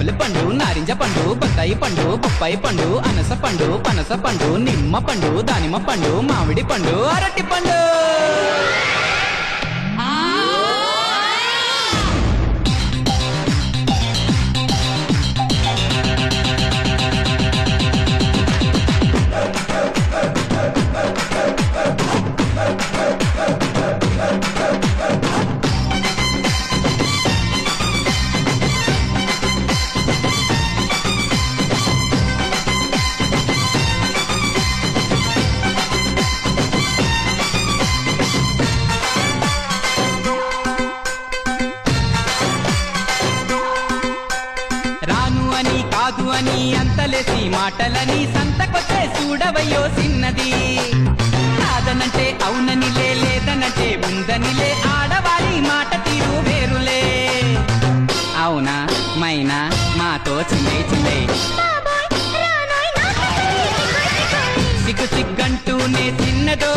జామల పండు, నారింజ పండు, బత్తాయి పండు, బొప్పాయి పండు, అనస పండు, పనస పండు, నిమ్మ పండు, దానిమ్మ పండు, మామిడి పండు, అరటి పండు. కాదు అని అంతలేసి మాటలని సంతకొచ్చే చూడవయ్యో సిన్నది. కాదనంటే అవుననిలే, లేదనంటే ఉందనిలే, ఆడవారి మాట తీరు వేరులే. అవునా మైనా మాతో చిల్లే చిల్లే, సిగ్గు సిగ్గంటూనే చిన్నదో